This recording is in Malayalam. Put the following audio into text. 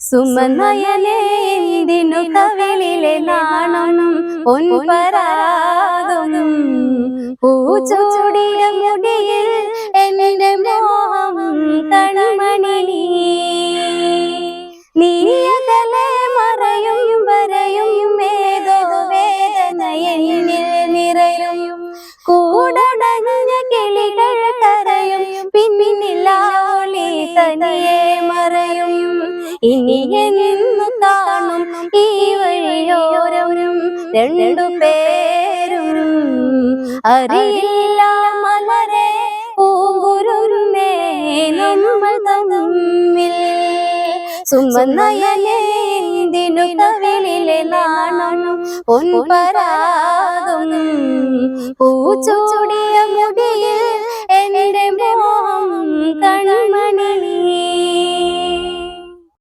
സുമനയനേ എന്തിനു കവിളിലെ നാണം പൊൻപരാഗം പൂച്ചൂടിയ മുടിയിൽ എന്റെ മോഹം കൺമണി നീയകലെ മറയും വരയും ഏതോ വേദനയിൽ നിറയും കൂടടഞ്ഞ കിളികൾ കരയും പിന്നിലാളി തനിയെ മറയും ഇനി എന്നു കാണും ഈ വഴിയോരം രണ്ടു പേരും അറിയില്ല മലരെ പൂങ്കുരുന്നേ നമ്മൾ തമ്മിൽ സുമനയനേ എന്തിനു കവിളിലെ നാണം പൊൻപരാഗം പൂച്ചൂടിയ മുടിയിൽ എന്റെ മോഹം കൺമണി